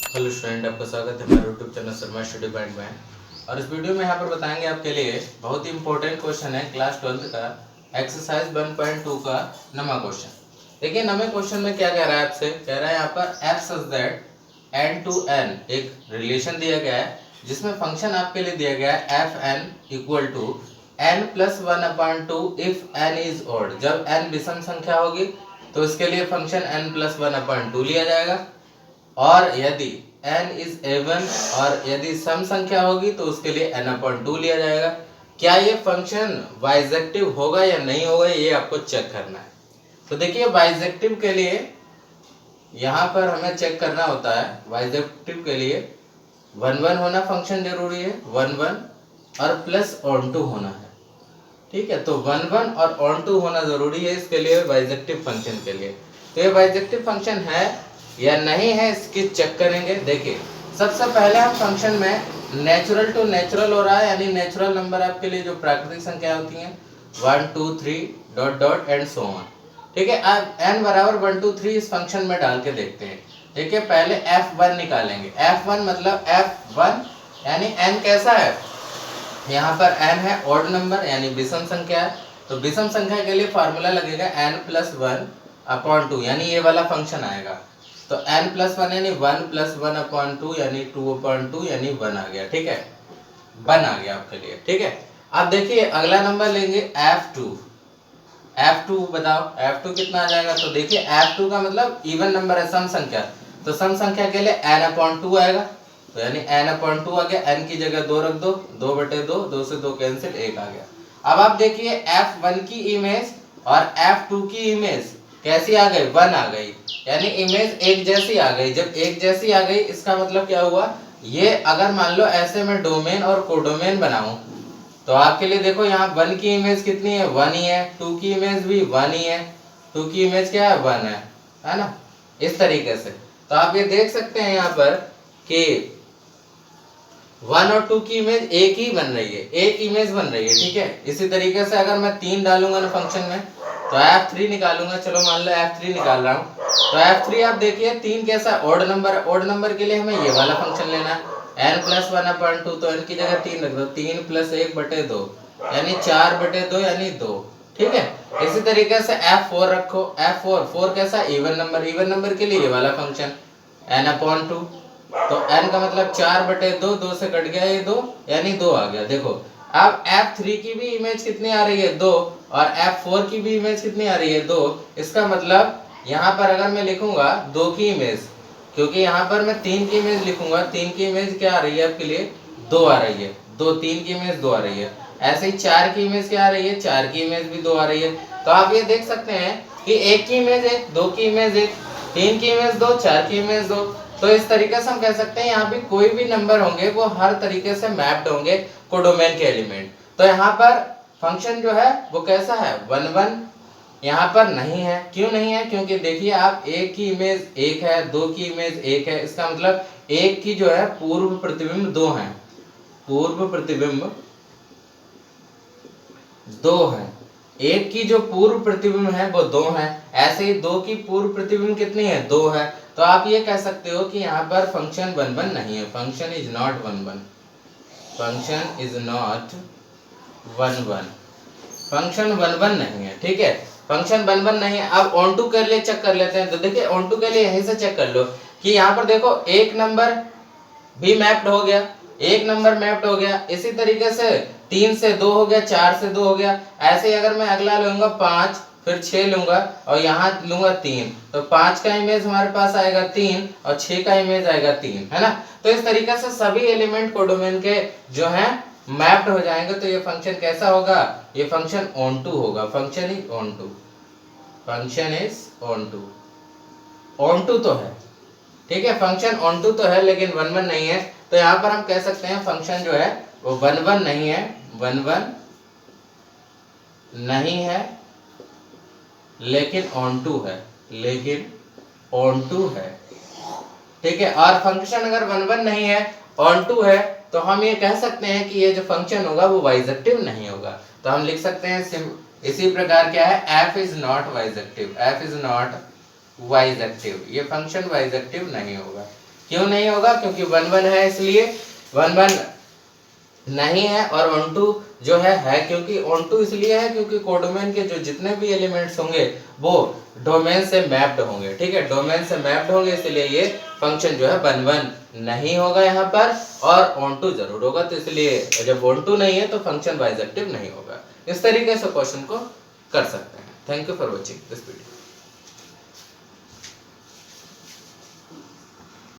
Hello student, आपका स्वागत है हमारे YouTube channel Sharma study point में। और इस वीडियो में यहाँ पर बताएंगे आपके लिए बहुत ही इंपॉर्टेंट क्वेश्चन है क्लास 12th का एक्सरसाइज 1.2 का नमा क्वेश्चन। देखिए नमे क्वेश्चन में क्या कह रहा है, आपसे कह रहा है यहाँ पर f such that n to n एक रिलेशन दिया गया है जिसमें फंक्शन आपके लिए दिया गया है f n equal to n plus 1/2 if n is odd. जब n विषम संख्या होगी तो इसके लिए फंक्शन n प्लस 1/2 लिया जाएगा, और यदि n इज एवन और यदि सम संख्या होगी तो उसके लिए n/2 लिया जाएगा। क्या ये फंक्शन बाइजेक्टिव होगा या नहीं होगा, ये आपको चेक करना है। तो देखिए बाइजेक्टिव के लिए यहाँ पर हमें चेक करना होता है, बाइजेक्टिव के लिए 1 होना फंक्शन जरूरी है, 1 और प्लस ऑन टू होना है। ठीक है, तो 1 और ऑन टू होना जरूरी है इसके लिए बाइजेक्टिव फंक्शन के लिए। तो ये बाइजेक्टिव फंक्शन है या नहीं है इसकी चेक करेंगे। देखिए सबसे पहले हम फंक्शन में नेचुरल टू नेचुरल हो रहा है, यानी नेचुरल नंबर आपके लिए जो प्राकृतिक संख्या होती हैं 1 2 3 dot dot and so on. ठीक है, अब n बराबर 1 2 3 इस फंक्शन में डाल के देखते हैं। देखिए पहले f1 निकालेंगे। f1 मतलब f1 यानी n कैसा है, यहाँ पर n है ऑड नंबर यानी विषम संख्या है। तो विषम संख्या के लिए फार्मूला लगेगा n प्लस 1/2 यानी ये वाला फंक्शन आएगा। तो n प्लस 1 यानी 1 प्लस 1/2 यानी 2/2 यानी 1 आ गया। ठीक है, 1 आ गया आपके लिए। ठीक है, अब देखिए अगला नंबर लेंगे f2। f2 बताओ f2 कितना आ जाएगा। तो देखिए f2 का मतलब इवन नंबर है, सम संख्या। तो सम संख्या के लिए n/2 आएगा, तो यानी n/2 आ गया। n की जगह 2 रख दो, 2/2, 2 से 2 कैंसिल, 1 आ गया। अब आप देखिए f1 की इमेज और f2 की इमेज कैसी आ गई, 1 आ गई, यानी इमेज एक जैसी आ गई। जब एक जैसी आ गई इसका मतलब क्या हुआ, ये अगर मान लो ऐसे में डोमेन और कोडोमेन बनाऊं तो आपके लिए देखो यहाँ 1 की इमेज कितनी है, 1 ही है। 2 की इमेज भी 1 ही है, 2 की इमेज क्या है, 1 है ना, इस तरीके से। तो आप ये देख सकते हैं यहाँ पर कि 1 और 2 की इमेज एक ही बन रही है, एक इमेज बन रही है। ठीक है, इसी तरीके से अगर मैं 3 डालूंगा ना फंक्शन में तो f3 निकालूंगा। चलो मान लो f3 निकाल रहा हूँ, तो f3 आप देखिए 3 कैसा ऑड नंबर है। ऑड नंबर के लिए हमें ये वाला फंक्शन लेना है n प्लस 1/2, तो n की जगह 3 रख दो, 3 प्लस 1/2 यानी 4/2 यानी 2। ठीक है, इसी तरीके से f4 रखो। f4 कैसा, इवन नंबर। इवन नंबर के लिए ये वाला फंक्शन n/2, तो n का मतलब 4/2, 2 से कट गया ये 2 यानी 2 आ गया। देखो अब f3 की भी इमेज कितनी आ रही है, 2, और f4 की भी इमेज कितनी आ रही है, 2। इसका मतलब यहाँ पर अगर मैं लिखूंगा 2 की इमेज, क्योंकि यहाँ पर मैं 3 की इमेज लिखूंगा, 3 की इमेज क्या आ रही है आपके लिए, 2 आ रही है। 3 की इमेज 2 आ रही है। ऐसे ही 4 की इमेज क्या आ रही है, 4 की इमेज भी 2 आ रही है। तो आप ये देख सकते हैं कि 1 की इमेज 1, 2 की इमेज 1, 3 की इमेज 2, 4 की इमेज 2। तो इस तरीके से हम कह सकते हैं यहाँ भी कोई भी नंबर होंगे वो हर तरीके से मैप्ड होंगे कोडोमेन के एलिमेंट। तो यहाँ पर फंक्शन जो है वो कैसा है, 1 यहाँ पर नहीं है। क्यों नहीं है, क्योंकि देखिए आप 1 की इमेज 1 है, 2 की इमेज 1 है, इसका मतलब 1 की जो है पूर्व प्रतिबिंब 2 है, पूर्व प्रतिबिंब 2 है। 1 की जो पूर्व प्रतिबिंब है वो 2 है। ऐसे ही 2 की पूर्व प्रतिबिंब कितनी है, 2 है। तो आप ये कह सकते हो कि यहाँ पर फंक्शन 1 नहीं है, function is not 1, function is not 1, function 1 नहीं है। ठीक है, फंक्शन 1 नहीं है। अब ऑन टू कर ले चेक कर लेते हैं। तो देखिए ऑन टू के लिए यहीं से चेक कर लो कि यहाँ पर देखो एक नंबर भी मैप्ड हो गया, एक नंबर मैप्ड हो गया। इसी तरीके से 3 से 2 हो गया, 4 से 2 हो गया। ऐसे ही अगर मैं अगला लूंगा 5, फिर 6 लूंगा और यहाँ लूंगा 3, तो 5 का इमेज हमारे पास आएगा 3 और 6 का इमेज आएगा 3, है ना। तो इस तरीके से सभी एलिमेंट कोडोमेन के जो है मैप्ड हो जाएंगे। तो ये फंक्शन कैसा होगा, ये फंक्शन ऑन टू होगा, function is onto, function is onto. Onto तो है, ठीक है, फंक्शन ऑन टू तो है लेकिन 1 नहीं है। तो यहाँ पर हम कह सकते हैं फंक्शन जो है वो 1 नहीं है, 1 नहीं है लेकिन ऑन टू है, लेकिन ऑन टू है। ठीक है, और फंक्शन अगर 1 नहीं है, ऑन टू है, तो हम ये कह सकते हैं कि ये जो फंक्शन होगा वो बाइजेक्टिव नहीं होगा। तो हम लिख सकते हैं इसी प्रकार क्या है, f is not bijective, f is not bijective, ये फंक्शन बाइजेक्टिव नहीं होगा। क्यों नहीं होगा? क्योंकि 1 1 है, इसलिए 1 1 नहीं है। और ऑन टू जो है क्योंकि ऑन टू इसलिए है क्योंकि कोडोमेन के जो जितने भी एलिमेंट्स होंगे वो डोमेन से मैप्ड होंगे। ठीक है, डोमेन से मैप्ड होंगे, इसलिए ये फंक्शन जो है 1 1 नहीं होगा यहाँ पर, और ऑन टू जरूर होगा। तो इसलिए जब ऑन टू नहीं है तो फंक्शन बाइजेक्टिव नहीं होगा। इस तरीके से क्वेश्चन को कर सकते हैं। Thank you for watching this video.